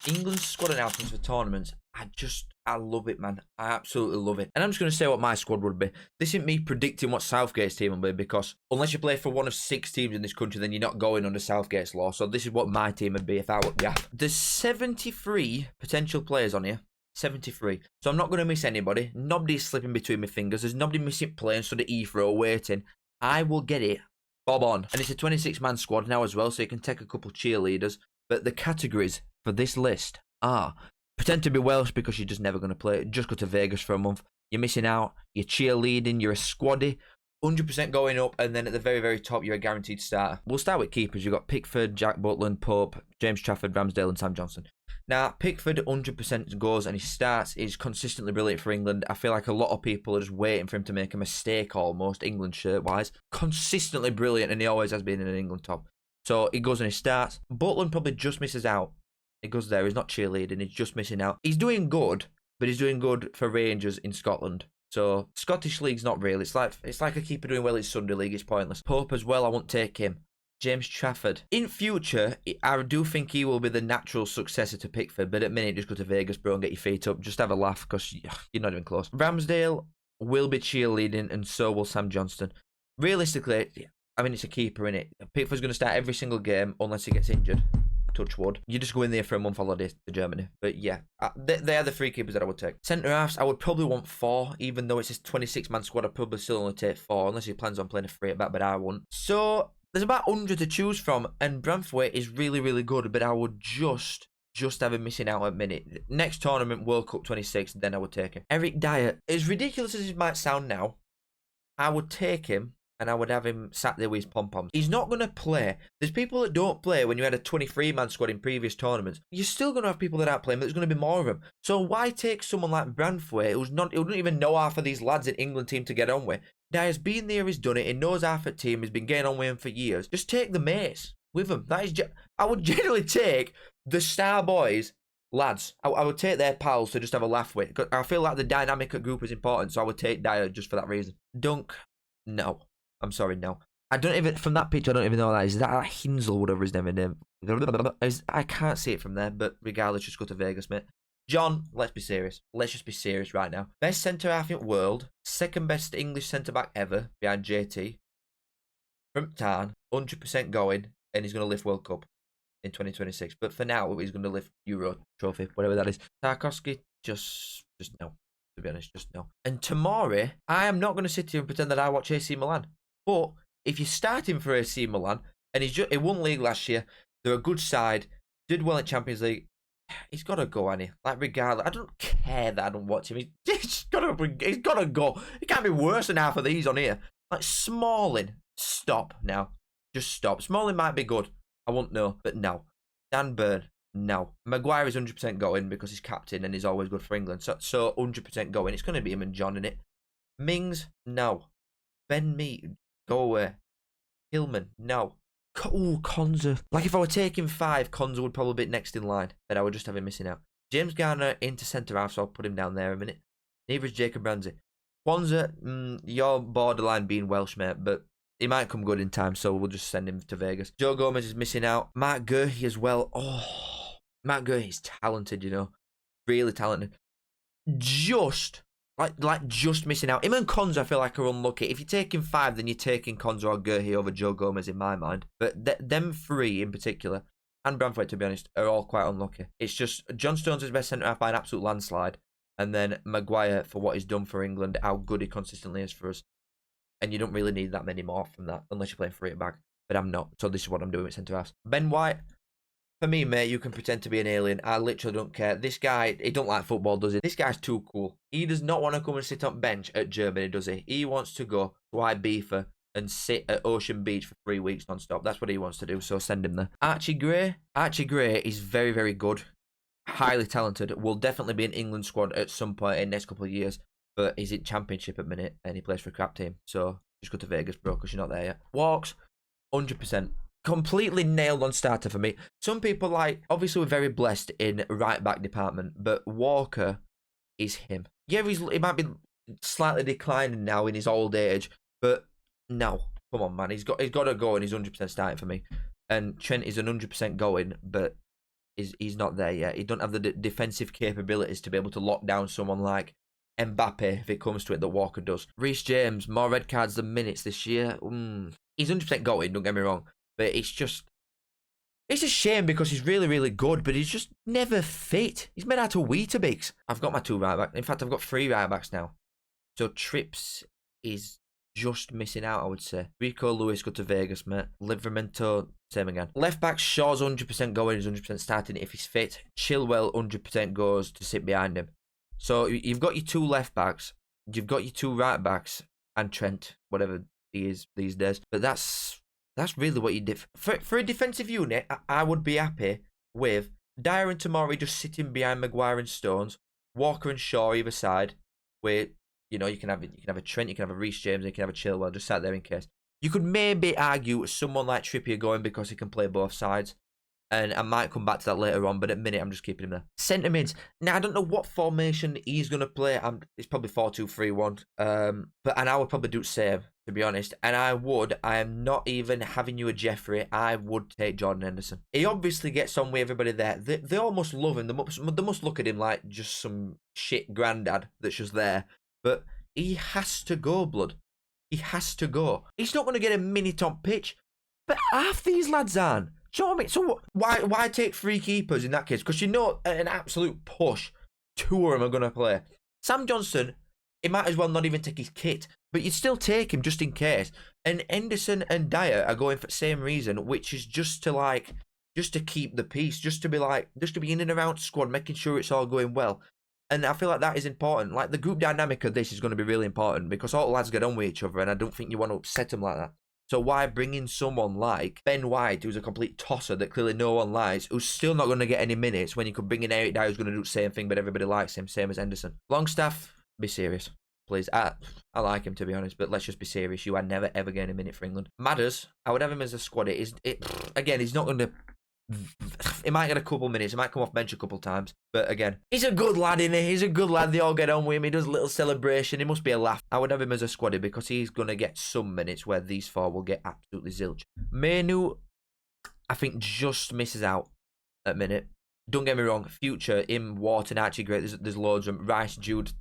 England's squad announcements for tournaments, I love it, man. I absolutely love it. And I'm just going to say what my squad would be. This isn't me predicting what Southgate's team will be, because unless you play for one of 6 teams in this country, then you're not going under Southgate's law. So this is what my team would be if I were Gaff. There's 73 potential players on here. 73. So I'm not going to miss anybody. Nobody's slipping between my fingers. There's nobody missing playing, so the E-throw waiting. I will get it bob on. And it's a 26-man squad now as well, so you can take a couple cheerleaders. But the categories for this list are: pretend to be Welsh because you're just never going to play it. Just go to Vegas for a month. You're missing out. You're cheerleading. You're a squaddy. 100% going up. And then at the very, very top, you're a guaranteed starter. We'll start with keepers. You've got Pickford, Jack Butland, Pope, James Trafford, Ramsdale and Sam Johnson. Now, Pickford 100% goes and he starts. He's consistently brilliant for England. I feel like a lot of people are just waiting for him to make a mistake almost, England shirt-wise. Consistently brilliant, and he always has been in an England top. So he goes and he starts. Butland probably just misses out. He goes there. He's not cheerleading. He's just missing out. He's doing good, but he's doing good for Rangers in Scotland. So Scottish League's not real. It's like a keeper doing well in Sunday League. It's pointless. Pope as well. I won't take him. James Trafford. In future, I do think he will be the natural successor to Pickford, but at the minute, just go to Vegas, bro, and get your feet up. Just have a laugh, because you're not even close. Ramsdale will be cheerleading, and so will Sam Johnston. Realistically, I mean, it's a keeper, innit? Pickford's going to start every single game, unless he gets injured. Touch wood. You just go in there for a month holiday to Germany. But yeah, they are the 3 keepers that I would take. Centre-halves, I would probably want 4, even though it's a 26-man squad. I'd probably still only take 4, unless he plans on playing a 3 at back, but I wouldn't. So there's about 100 to choose from, and Branthwaite is really, really good, but I would just have him missing out a minute. Next tournament, World Cup 26, then I would take him. Eric Dyer, as ridiculous as it might sound now, I would take him, and I would have him sat there with his pom-poms. He's not going to play. There's people that don't play when you had a 23-man squad in previous tournaments. You're still going to have people that aren't playing, but there's going to be more of them. So why take someone like Branthwaite, who doesn't even know half of these lads in England team to get on with? Dyer's been there, he's done it, he knows half the team, he's been getting on with him for years. Just take the mates with him. I would generally take the star boys, lads. I would take their pals to just have a laugh with. Cause I feel like the dynamic at group is important, so I would take Dyer just for that reason. Dunk, no. I'm sorry, no. I don't even, from that picture, I don't even know what that is. Is that like Hinsel, whatever his name is? I can't see it from there, but regardless, just go to Vegas, mate. John, let's be serious. Let's just be serious right now. Best centre-half in the world. Second best English centre-back ever, behind JT. From Tarn, 100% going, and he's going to lift World Cup in 2026. But for now, he's going to lift Euro trophy, whatever that is. Tarkowski, just no. To be honest, just no. And Tomori, I am not going to sit here and pretend that I watch AC Milan. But if you're starting for AC Milan, and he won league last year, they're a good side, did well in Champions League, he's got to go, Annie. Like, regardless, I don't care that I don't watch him. He's got to go. It can't be worse than half of these on here. Like, Smalling, stop now. Just stop. Smalling might be good. I won't know, but no. Dan Burn, no. Maguire is 100% going because he's captain and he's always good for England. So 100% going. It's going to be him and John in it. Mings, no. Ben Mee, go away. Hillman, no. Oh, Konza. Like, if I were taking 5, Konza would probably be next in line. Then I would just have him missing out. James Garner into centre-half, so I'll put him down there a minute. Neither is Jacob Ramsey. Kwanzaa, you're borderline being Welsh, mate, but he might come good in time, so we'll just send him to Vegas. Joe Gomez is missing out. Mark Guehi as well. Oh, Mark Guehi's talented, you know. Really talented. Just missing out. Him and Konza, I feel like, are unlucky. If you're taking 5, then you're taking Konza or Guehi over Joe Gomez, in my mind. But them 3 in particular, and Branthwaite, to be honest, are all quite unlucky. It's just John Stones is best centre-half by an absolute landslide. And then Maguire, for what he's done for England, how good he consistently is for us. And you don't really need that many more from that, unless you're playing 3 at back. But I'm not, so this is what I'm doing with centre-halves. Ben White, for me, mate, you can pretend to be an alien. I literally don't care. This guy, he don't like football, does he? This guy's too cool. He does not want to come and sit on bench at Germany, does he? He wants to go to Ibiza and sit at Ocean Beach for 3 weeks non-stop. That's what he wants to do, so send him there. Archie Gray is very, very good. Highly talented. Will definitely be an England squad at some point in the next couple of years. But he's in Championship at the minute, and he plays for a crap team. So just go to Vegas, bro, because you're not there yet. Walks, 100%. Completely nailed on starter for me. Some people, like, obviously we're very blessed in right-back department, but Walker is him. Yeah, he might be slightly declining now in his old age, but no. Come on, man. He's got to go, and he's 100% starting for me. And Trent is 100% going, but he's not there yet. He don't have the defensive capabilities to be able to lock down someone like Mbappe if it comes to it that Walker does. Reece James, more red cards than minutes this year. He's 100% going, don't get me wrong. But it's a shame because he's really, really good, but he's just never fit. He's made out of Weetabix. I've got my 2 right backs. In fact, I've got 3 right backs now. So Trips is just missing out, I would say. Rico Lewis, go to Vegas, mate. Livramento, same again. Left back, Shaw's 100% going. He's 100% starting if he's fit. Chilwell, 100% goes to sit behind him. So you've got your 2 left backs. You've got your 2 right backs. And Trent, whatever he is these days. But that's really what you did. For a defensive unit, I would be happy with Dyer and Tomori just sitting behind Maguire and Stones. Walker and Shaw either side. Where, you know, you can have a Trent, you can have a Reece James, and you can have a Chilwell just sat there in case. You could maybe argue someone like Trippier going because he can play both sides. And I might come back to that later on, but at the minute, I'm just keeping him there. Centre mids. Now, I don't know what formation he's going to play. It's probably 4-2-3-1. And I would probably do the same, to be honest. And I am not even having you a Jeffrey. I would take Jordan Henderson. He obviously gets on with everybody there. They almost love him. They must look at him like just some shit granddad that's just there. But he has to go, blood. He has to go. He's not going to get a minute on pitch. But half these lads aren't. Do you know what I mean? So why take 3 keepers in that case? Because you know an absolute push, 2 of them are going to play. Sam Johnson, he might as well not even take his kit, but you'd still take him just in case. And Henderson and Dyer are going for the same reason, which is just to keep the peace, just to be in and around squad, making sure it's all going well. And I feel like that is important. Like the group dynamic of this is going to be really important because all the lads get on with each other, and I don't think you want to upset them like that. So why bring in someone like Ben White, who's a complete tosser that clearly no one likes, who's still not going to get any minutes when you could bring in Eric Dyer, who's going to do the same thing, but everybody likes him, same as Henderson. Longstaff, be serious, please. I like him, to be honest, but let's just be serious. You are never, ever getting a minute for England. Madders, I would have him as a squad. Again, he's not going to... He might get a couple minutes. He might come off bench a couple times. But again, he's a good lad, isn't he? He's a good lad. They all get on with him. He does a little celebration. He must be a laugh. I would have him as a squaddy because he's going to get some minutes where these 4 will get absolutely zilch. Menu, I think, just misses out at minute. Don't get me wrong. Future, him, Wharton, actually great. There's loads of them. Rice, Jude,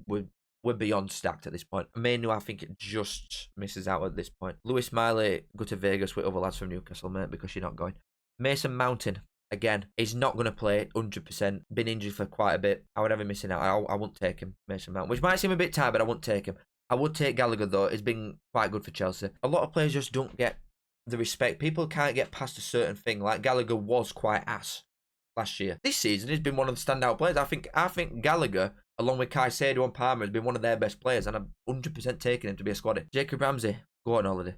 we're beyond stacked at this point. Menu, I think it just misses out at this point. Lewis Miley, go to Vegas with other lads from Newcastle, mate, because you're not going. Mason Mountain, again, he's not going to play 100%. Been injured for quite a bit. I would have him missing out. I wouldn't take him, Mason Mountain, which might seem a bit tight, but I wouldn't take him. I would take Gallagher, though. He's been quite good for Chelsea. A lot of players just don't get the respect. People can't get past a certain thing. Like Gallagher was quite ass last year. This season, he's been one of the standout players. I think Gallagher, along with Caicedo and Palmer, has been one of their best players, and I'm 100% taking him to be a squaddy. Jacob Ramsey, go on holiday.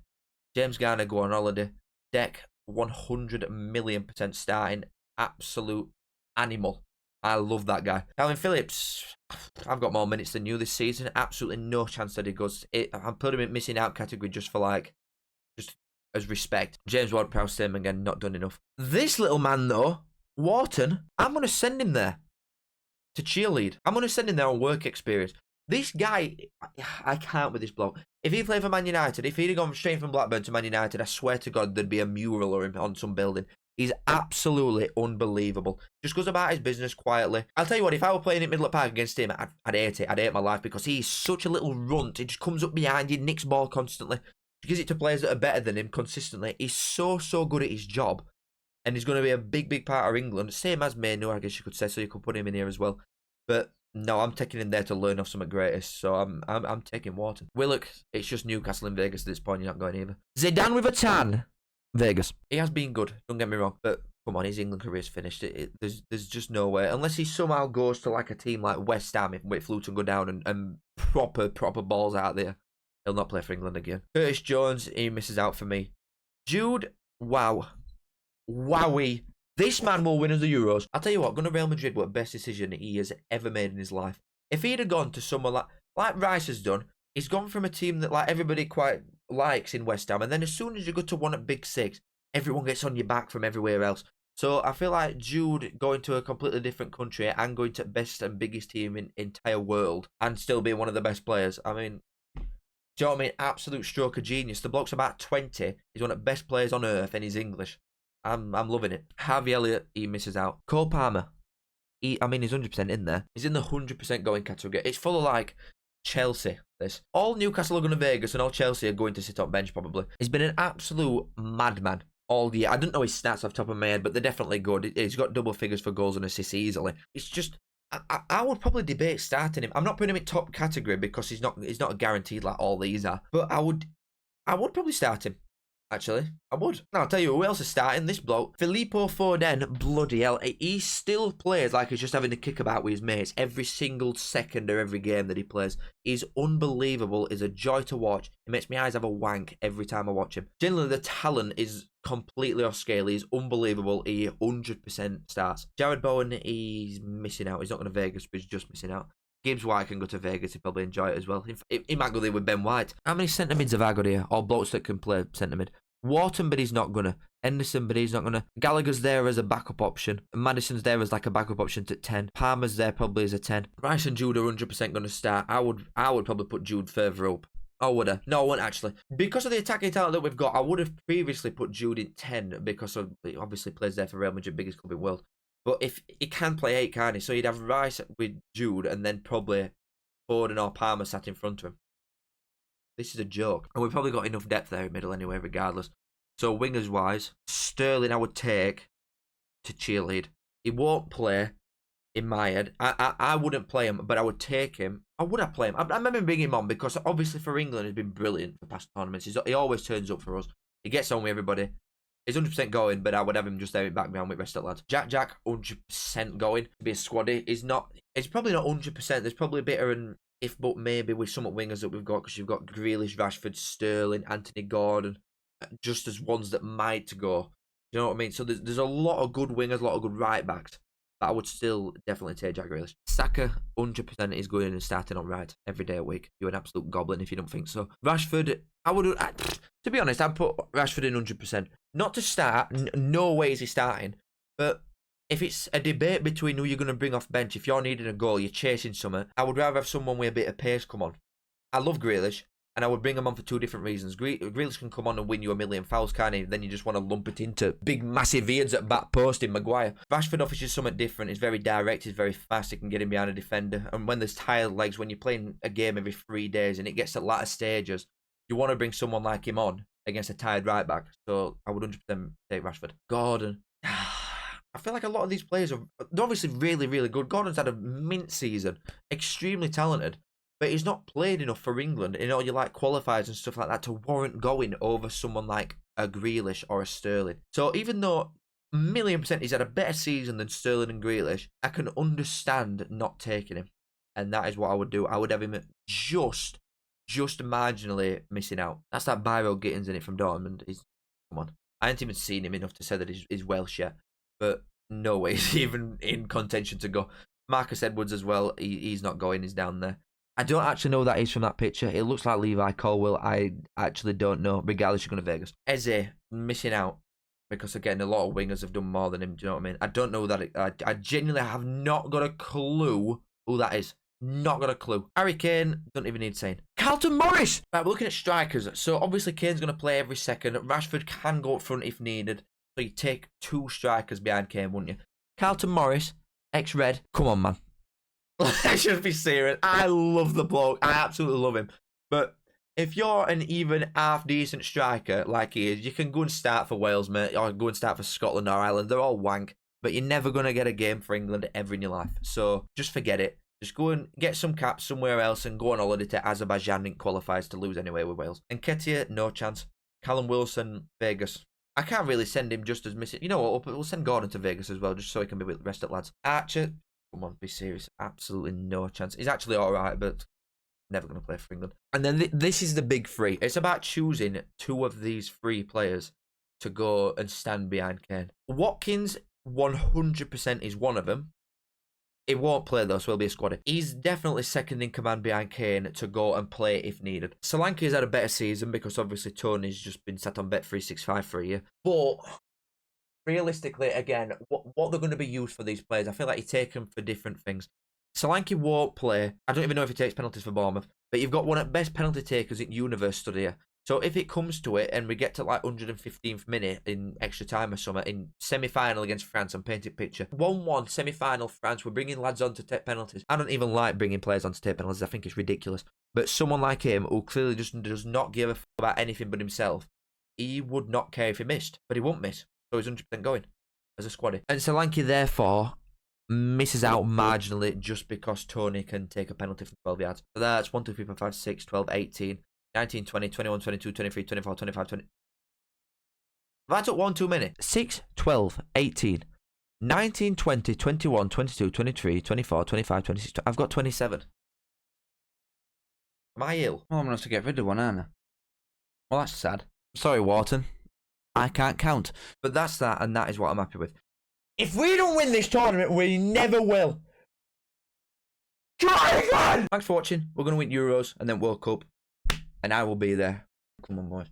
James Garner, go on holiday. Deck, 100,000,000% starting. Absolute animal. I love that guy. Calvin Phillips, I've got more minutes than you this season. Absolutely no chance that he goes. I'm putting him in missing out category just as respect. James Ward-Prowse, same again, not done enough. This little man though, Wharton, I'm going to send him there to cheerlead. I'm going to send him there on work experience. This guy, I can't with this bloke. If he played for Man United, if he'd have gone straight from Blackburn to Man United, I swear to God, there'd be a mural of him on some building. He's absolutely unbelievable. Just goes about his business quietly. I'll tell you what, if I were playing at Middle Park against him, I'd hate it. I'd hate my life because he's such a little runt. He just comes up behind you, nicks ball constantly. He gives it to players that are better than him consistently. He's so good at his job. And he's going to be a big part of England. Same as Mainu, I guess you could say, so you could put him in here as well. But no, I'm taking him there to learn off something greatest. So I'm taking Wharton. Willock, it's just Newcastle and Vegas at this point. You're not going either. Zidane with a tan. Vegas. He has been good, don't get me wrong. But come on, his England career's finished. There's just no way. Unless he somehow goes to like a team like West Ham, if Luton go down and proper balls out there, he'll not play for England again. Curtis Jones, he misses out for me. Jude, wow. Wowie. This man will win us the Euros. I'll tell you what, going to Real Madrid, what the best decision he has ever made in his life. If he'd have gone to someone like Rice has done, he's gone from a team that like everybody quite likes in West Ham, and then as soon as you go to one at Big Six, everyone gets on your back from everywhere else. So I feel like Jude going to a completely different country and going to best and biggest team in entire world and still being one of the best players. I mean, do you know what I mean? Absolute stroke of genius. The bloke's about 20. He's one of the best players on earth and he's English. I'm loving it. Harvey Elliott, he misses out. Cole Palmer, he's 100% in there. He's in the 100% going category. It's full of like Chelsea. This all Newcastle are going to Vegas and all Chelsea are going to sit on bench probably. He's been an absolute madman all year. I don't know his stats off the top of my head, but they're definitely good. He's got double figures for goals and assists easily. It's just I would probably debate starting him. I'm not putting him in top category because he's not guaranteed like all these are. But I would probably start him. Actually, I would. Now, I'll tell you who else is starting. This bloke, Filippo Foden, bloody hell. He still plays like he's just having a kickabout with his mates every single second of every game that he plays. He's unbelievable. He's a joy to watch. It makes my eyes have a wank every time I watch him. Generally, the talent is completely off scale. He's unbelievable. He 100% starts. Jared Bowen, he's missing out. He's not going to Vegas, but he's just missing out. Gibbs White can go to Vegas. He'll probably enjoy it as well. He might go there with Ben White. How many centre mids have I got here? All blokes that can play centre mid. Wharton, but he's not gonna. Henderson, but he's not gonna. Gallagher's there as a backup option. Madison's there as like a backup option to 10. Palmer's there probably as a 10. Rice and Jude are 100% gonna start. I would probably put Jude further up. Oh, would I? No, I wouldn't actually. Because of the attacking talent that we've got, I would have previously put Jude in 10 because he obviously plays there for Real Madrid, biggest club in the world. But if he can play 8, can't he? So you'd have Rice with Jude and then probably Foden or Palmer sat in front of him. This is a joke. And we've probably got enough depth there in middle anyway, regardless. So wingers wise, Sterling I would take to cheerlead. He won't play in my head. I wouldn't play him, but I would take him. I would have played him. I remember bringing him on because obviously for England he's been brilliant for past tournaments. He always turns up for us. He gets on with everybody. He's 100% going, but I would have him just there in background with rest of the lads. Jack 100% going to be a squaddy. He's probably not 100%. There's probably a bit of an if but maybe with some wingers that we've got because you've got Grealish, Rashford, Sterling, Anthony Gordon, just as ones that might go. You know what I mean? So there's a lot of good wingers, a lot of good right backs. But I would still definitely take Jack Grealish. Saka, 100% is going and starting on right every day a week. You're an absolute goblin if you don't think so. Rashford, to be honest, I'd put Rashford in 100%. Not to start, no way is he starting. But if it's a debate between who you're going to bring off bench, if you're needing a goal, you're chasing something, I would rather have someone with a bit of pace come on. I love Grealish. And I would bring him on for 2 different reasons. Grealish can come on and win you a million fouls, can't he? Then you just want to lump it into big, massive ears at back post in Maguire. Rashford offers you something different. He's very direct. He's very fast. He can get in behind a defender. And when there's tired legs, when you're playing a game every 3 days and it gets to latter stages, you want to bring someone like him on against a tired right back. So I would 100% take Rashford. Gordon. I feel like a lot of these players they're obviously really, really good. Gordon's had a mint season. Extremely talented. But he's not played enough for England in all your like qualifiers and stuff like that to warrant going over someone like a Grealish or a Sterling. So even though 1,000,000% he's had a better season than Sterling and Grealish, I can understand not taking him. And that is what I would do. I would have him just marginally missing out. That's that Byro Gittins in it from Dortmund. Come on. I haven't even seen him enough to say that he's Welsh yet. But no way he's even in contention to go. Marcus Edwards as well. He's not going. He's down there. I don't actually know who that is from that picture. It looks like Levi Colwill. I actually don't know. Regardless, you're going to Vegas. Eze, missing out. Because, again, a lot of wingers have done more than him. Do you know what I mean? I don't know that. I genuinely have not got a clue who that is. Not got a clue. Harry Kane, don't even need saying. Carlton Morris! Right, we're looking at strikers. So, obviously, Kane's going to play every second. Rashford can go up front if needed. So, you take 2 strikers behind Kane, wouldn't you? Carlton Morris, ex-Red. Come on, man. I should be serious. I love the bloke. I absolutely love him. But if you're an even half decent striker like he is, you can go and start for Wales, mate, or go and start for Scotland or Ireland. They're all wank. But you're never going to get a game for England ever in your life. So just forget it. Just go and get some caps somewhere else and go on holiday to Azerbaijan in qualifiers to lose anyway with Wales. And Nketiah, no chance. Callum Wilson, Vegas. I can't really send him just as missing. You know what? We'll send Gordon to Vegas as well, just so he can be with the rest of the lads. Archer. Come on, be serious. Absolutely no chance. He's actually all right, but never going to play for England. And then this is the big 3. It's about choosing 2 of these 3 players to go and stand behind Kane. Watkins, 100% is one of them. He won't play though, so he'll be a squaddy. He's definitely second in command behind Kane to go and play if needed. Solanke's had a better season because obviously Tony's just been sat on Bet365 for a year. But realistically, again, what they're going to be used for these players, I feel like you take them for different things. Solanke won't play. I don't even know if he takes penalties for Bournemouth, but you've got one of the best penalty takers in universe stood here. So if it comes to it and we get to like 115th minute in extra time or something, in semi-final against France, I'm painting picture. 1-1 semi-final France, we're bringing lads on to take penalties. I don't even like bringing players on to take penalties. I think it's ridiculous. But someone like him, who clearly just does not give a f about anything but himself, he would not care if he missed. But he won't miss. So he's 100% going as a squaddy. And Solanke, therefore, misses out marginally just because Tony can take a penalty from 12 yards. So that's 1, 2, 3, 4, 5, 6, 12, 18, 19, 20, 21, 22, 23, 24, 25, 20. If I took 1 too many. 6, 12, 18, 19, 20, 21, 22, 23, 24, 25, 26. I've got 27. Am I ill? Well, I'm going to have to get rid of one, aren't I? Well, that's sad. Sorry, Wharton. I can't count. But that's that, and that is what I'm happy with. If we don't win this tournament, we never will. Try again! Thanks for watching. We're going to win Euros and then World Cup. And I will be there. Come on, boys.